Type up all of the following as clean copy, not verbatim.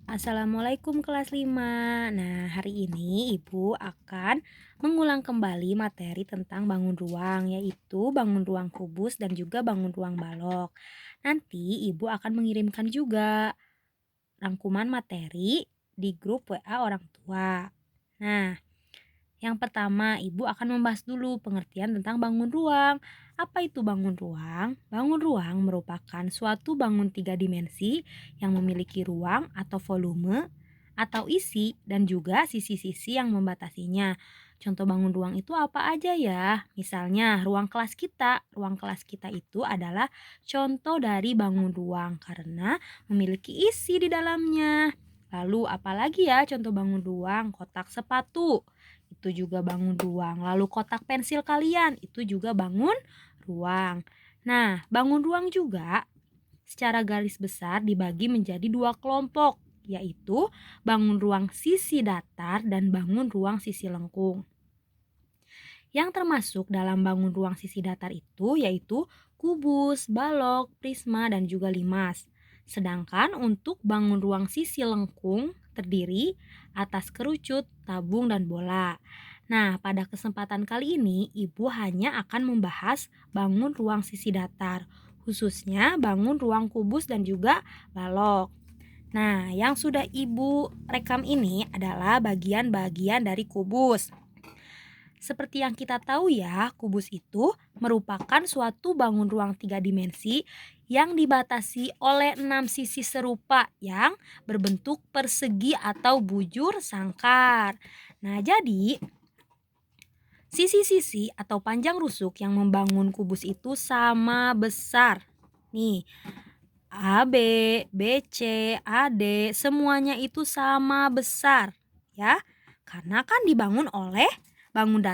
Assalamualaikum kelas 5. Nah, hari ini Ibu akan mengulang kembali materi tentang bangun ruang, yaitu bangun ruang kubus dan juga bangun ruang balok. Nanti Ibu akan mengirimkan juga rangkuman materi di grup WA orang tua. Nah, yang pertama, Ibu akan membahas dulu pengertian tentang bangun ruang. Apa itu bangun ruang? Bangun ruang merupakan suatu bangun tiga dimensi yang memiliki ruang atau volume atau isi dan juga sisi-sisi yang membatasinya. Contoh bangun ruang itu apa aja ya? Misalnya ruang kelas kita. Ruang kelas kita itu adalah contoh dari bangun ruang karena memiliki isi di dalamnya. Lalu apalagi ya contoh bangun ruang? Kotak sepatu itu juga bangun ruang. Lalu kotak pensil kalian itu juga bangun ruang. Nah, bangun ruang juga secara garis besar dibagi menjadi dua kelompok, yaitu bangun ruang sisi datar dan bangun ruang sisi lengkung. Yang termasuk dalam bangun ruang sisi datar itu yaitu kubus, balok, prisma, dan juga limas. Sedangkan untuk bangun ruang sisi lengkung terdiri atas kerucut, tabung, dan bola. Nah, pada kesempatan kali ini Ibu hanya akan membahas bangun ruang sisi datar, khususnya bangun ruang kubus dan juga balok. Nah, yang sudah Ibu rekam ini adalah bagian-bagian dari kubus. Seperti yang kita tahu ya, kubus itu merupakan suatu bangun ruang tiga dimensi yang dibatasi oleh 6 sisi serupa yang berbentuk persegi atau bujur sangkar. Nah, jadi sisi-sisi atau panjang rusuk yang membangun kubus itu sama besar. Nih, AB, BC, AD, semuanya itu sama besar, ya. Karena kan dibangun oleh bangun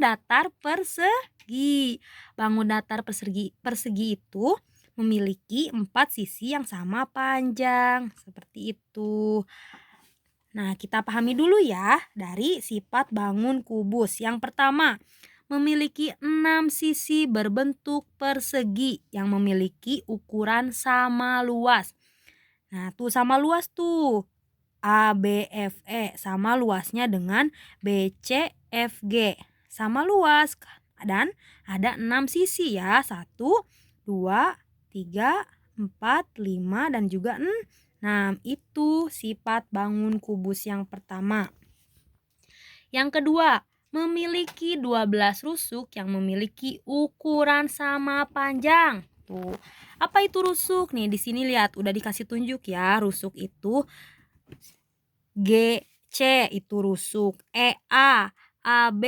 datar persegi. Bangun datar persegi itu memiliki 4 sisi yang sama panjang, seperti itu. Nah, kita pahami dulu ya dari sifat bangun kubus. Yang pertama, memiliki 6 sisi berbentuk persegi yang memiliki ukuran sama luas. Nah, tuh sama luas tuh. ABFE sama luasnya dengan BCFG. Sama luas dan ada 6 sisi ya. 1, 2, 3, 4, 5 dan juga 6. Itu sifat bangun kubus yang pertama. Yang kedua, memiliki 12 rusuk yang memiliki ukuran sama panjang. Tuh. Apa itu rusuk? Nih di sini lihat udah dikasih tunjuk ya. Rusuk itu GC itu rusuk, EA, AB,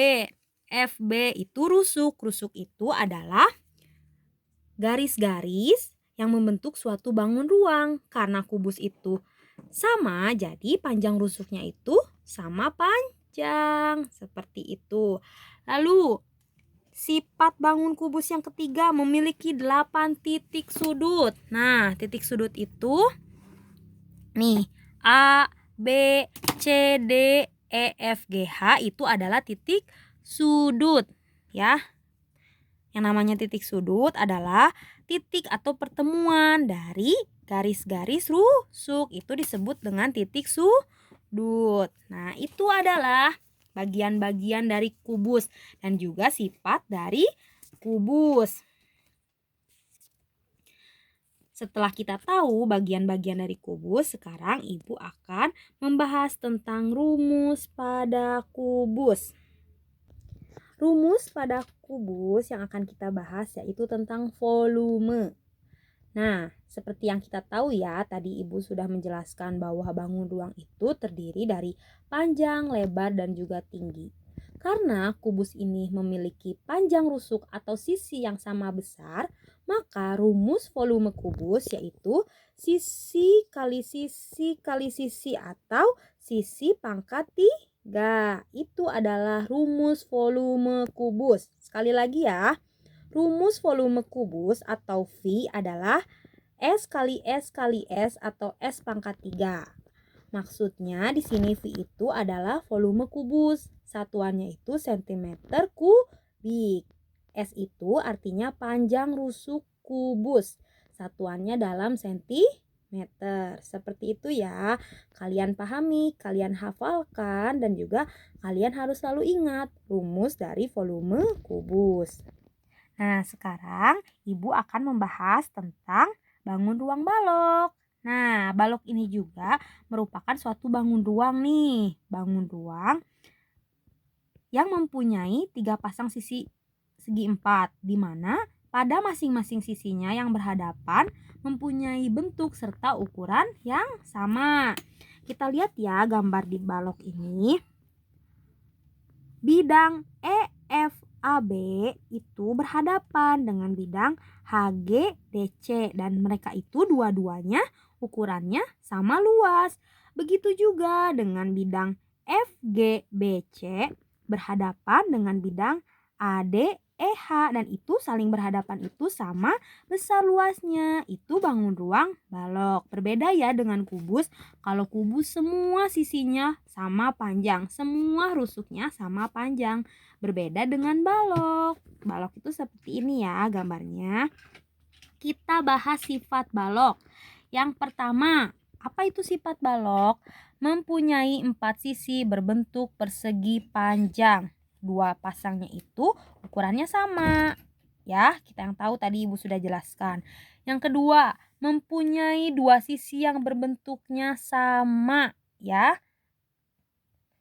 FB itu rusuk. Rusuk itu adalah garis-garis yang membentuk suatu bangun ruang. Karena kubus itu sama, jadi panjang rusuknya itu sama panjang. Seperti itu. Lalu, sifat bangun kubus yang ketiga memiliki 8 titik sudut. Nah, titik sudut itu nih, A, B, C, D, E, F, G, H itu adalah titik sudut, ya. Yang namanya titik sudut adalah titik atau pertemuan dari garis-garis rusuk. Itu disebut dengan titik sudut. Nah, itu adalah bagian-bagian dari kubus dan juga sifat dari kubus. Setelah kita tahu bagian-bagian dari kubus, sekarang Ibu akan membahas tentang rumus pada kubus. Rumus pada kubus yang akan kita bahas yaitu tentang volume. Nah, seperti yang kita tahu ya, tadi Ibu sudah menjelaskan bahwa bangun ruang itu terdiri dari panjang, lebar, dan juga tinggi. Karena kubus ini memiliki panjang rusuk atau sisi yang sama besar, maka rumus volume kubus yaitu sisi kali sisi kali sisi atau sisi pangkat 3. Itu adalah rumus volume kubus. Sekali lagi ya, rumus volume kubus atau V adalah S kali S kali S atau S pangkat 3. Maksudnya di sini V itu adalah volume kubus. Satuannya itu sentimeter kubik. S itu artinya panjang rusuk kubus. Satuannya dalam sentimeter. meter. Seperti itu ya. Kalian pahami, kalian hafalkan, dan juga kalian harus selalu ingat rumus dari volume kubus. Nah, sekarang Ibu akan membahas tentang bangun ruang balok. Nah, balok ini juga merupakan suatu bangun ruang nih. Bangun ruang yang mempunyai 3 pasang sisi segi 4, di mana pada masing-masing sisinya yang berhadapan mempunyai bentuk serta ukuran yang sama. Kita lihat ya gambar di balok ini. Bidang EFAB itu berhadapan dengan bidang HGDC dan mereka itu dua-duanya ukurannya sama luas. Begitu juga dengan bidang FGBC berhadapan dengan bidang ADEH dan itu saling berhadapan itu sama besar luasnya. Itu bangun ruang balok. Berbeda ya dengan kubus. Kalau kubus semua sisinya sama panjang, semua rusuknya sama panjang. Berbeda dengan balok. Balok itu seperti ini ya gambarnya. Kita bahas sifat balok. Yang pertama, apa itu sifat balok? Mempunyai 4 sisi berbentuk persegi panjang. 2 pasangnya itu ukurannya sama. Ya, kita yang tahu tadi Ibu sudah jelaskan. Yang kedua, mempunyai 2 sisi yang berbentuknya sama, ya.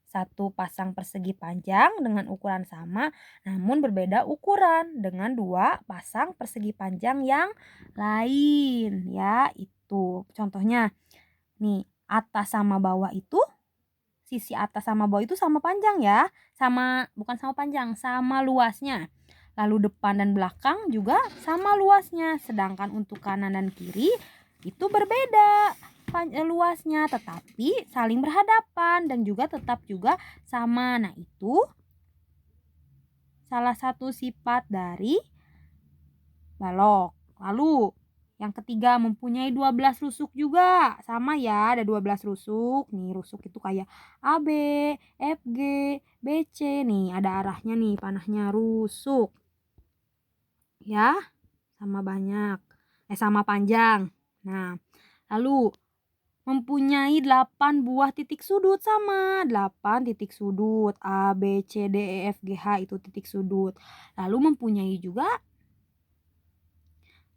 1 pasang persegi panjang dengan ukuran sama, namun berbeda ukuran dengan 2 pasang persegi panjang yang lain, ya. Itu contohnya. Nih, atas sama bawah itu sisi atas sama bawah itu sama panjang ya. Bukan sama panjang, sama luasnya. Lalu depan dan belakang juga sama luasnya. Sedangkan untuk kanan dan kiri itu berbeda luasnya, tetapi saling berhadapan dan juga tetap juga sama. Nah, itu salah satu sifat dari balok. Lalu yang ketiga, mempunyai 12 rusuk juga. Sama ya, ada 12 rusuk. Nih, rusuk itu kayak AB, FG, BC. Nih, ada arahnya nih, panahnya rusuk. Ya, sama banyak. Sama panjang. Nah, lalu mempunyai 8 buah titik sudut sama. 8 titik sudut. A, B, C, D, E, F, G, H itu titik sudut. Lalu mempunyai juga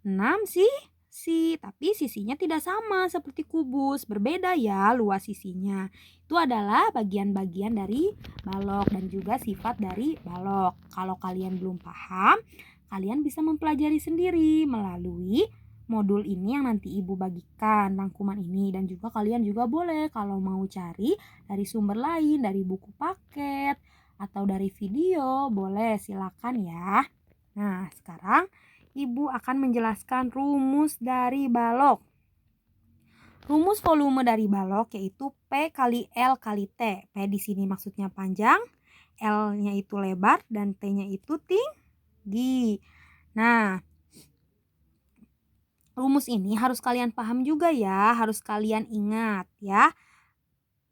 6 sisi, tapi sisinya tidak sama seperti kubus, berbeda ya luas sisinya. Itu adalah bagian-bagian dari balok dan juga sifat dari balok. Kalau kalian belum paham, kalian bisa mempelajari sendiri melalui modul ini yang nanti Ibu bagikan rangkuman ini, dan juga kalian juga boleh kalau mau cari dari sumber lain, dari buku paket atau dari video, boleh silakan ya. Nah, sekarang Ibu akan menjelaskan rumus dari balok. Rumus volume dari balok yaitu P kali L kali T. P di sini maksudnya panjang, L-nya itu lebar, dan T-nya itu tinggi. Nah, rumus ini harus kalian paham juga ya, harus kalian ingat ya.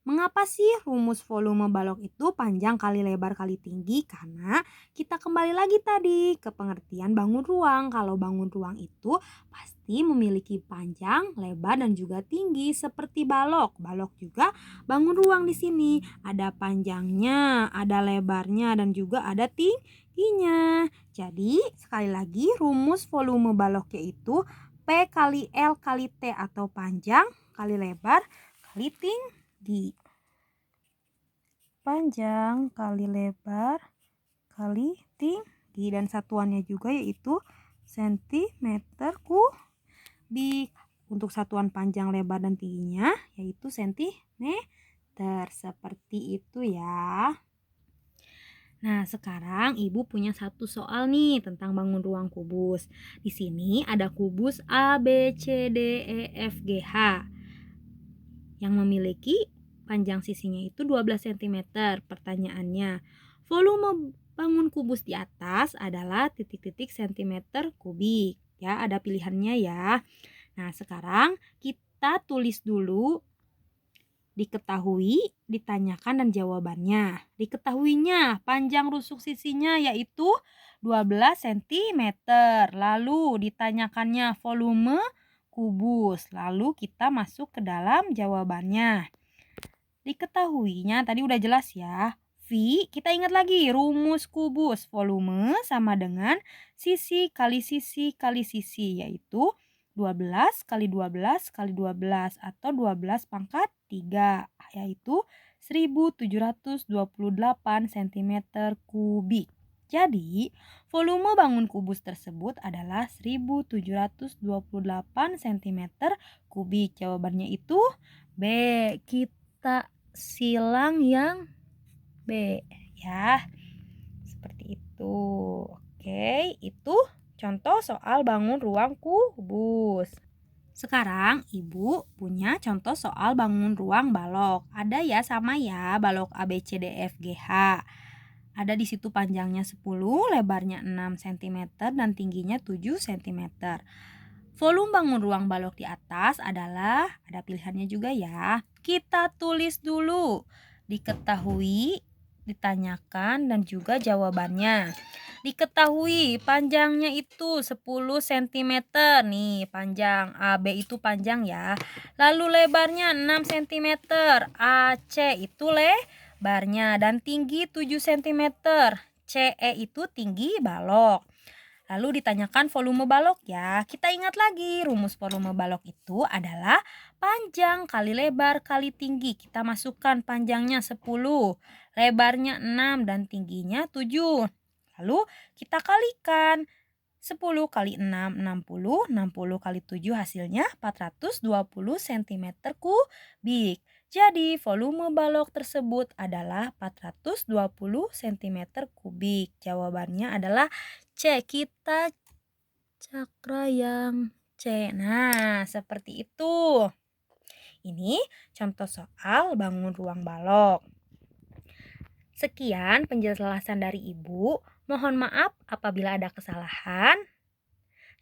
Mengapa sih rumus volume balok itu panjang kali lebar kali tinggi? Karena kita kembali lagi tadi ke pengertian bangun ruang. Kalau bangun ruang itu pasti memiliki panjang, lebar, dan juga tinggi seperti balok. Balok juga bangun ruang di sini. Ada panjangnya, ada lebarnya, dan juga ada tingginya. Jadi sekali lagi rumus volume balok yaitu P kali L kali T atau panjang kali lebar kali tinggi. Panjang kali lebar kali tinggi, dan satuannya juga yaitu sentimeter kubik. Untuk satuan panjang, lebar, dan tingginya yaitu sentimeter. Seperti itu ya. Nah, sekarang Ibu punya satu soal nih tentang bangun ruang kubus. Di sini ada kubus A, B, C, D, E, F, G, H yang memiliki panjang sisinya itu 12 cm. Pertanyaannya, volume bangun kubus di atas adalah titik-titik centimeter kubik. Ya, ada pilihannya ya. Nah, sekarang kita tulis dulu diketahui, ditanyakan, dan jawabannya. Diketahuinya, panjang rusuk sisinya yaitu 12 cm. Lalu ditanyakannya volume kubus. Lalu kita masuk ke dalam jawabannya. Diketahuinya tadi udah jelas ya. V, kita ingat lagi rumus kubus. Volume sama dengan sisi kali sisi kali sisi, yaitu 12 kali 12 kali 12 atau 12 pangkat 3, yaitu 1728 cm kubik. Jadi, volume bangun kubus tersebut adalah 1728 cm kubik. Jawabannya itu B. Kita silang yang B ya. Seperti itu. Oke, itu contoh soal bangun ruang kubus. Sekarang Ibu punya contoh soal bangun ruang balok. Ada ya, sama ya, balok A B C D E F G H. Ada di situ panjangnya 10, lebarnya 6 cm dan tingginya 7 cm. Volume bangun ruang balok di atas adalah, ada pilihannya juga ya. Kita tulis dulu. Diketahui, ditanyakan, dan juga jawabannya. Diketahui panjangnya itu 10 cm. Nih, panjang AB itu panjang ya. Lalu lebarnya 6 cm. AC itu lebarnya dan tinggi 7 cm. CE itu tinggi balok. Lalu ditanyakan volume balok ya. Kita ingat lagi, rumus volume balok itu adalah panjang kali lebar kali tinggi. Kita masukkan panjangnya 10, lebarnya 6 dan tingginya 7. Lalu kita kalikan 10 kali 6, 60. 60 kali 7 hasilnya 420 cm kubik. Jadi volume balok tersebut adalah 420 cm kubik. Jawabannya adalah C. Kita cakra yang C. Nah, seperti itu. Ini contoh soal bangun ruang balok. Sekian penjelasan dari Ibu. Mohon maaf apabila ada kesalahan.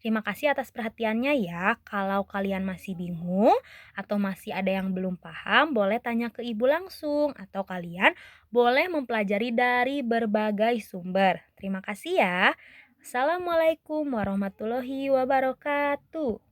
Terima kasih atas perhatiannya ya. Kalau kalian masih bingung atau masih ada yang belum paham, boleh tanya ke Ibu langsung atau kalian boleh mempelajari dari berbagai sumber. Terima kasih ya. Assalamualaikum warahmatullahi wabarakatuh.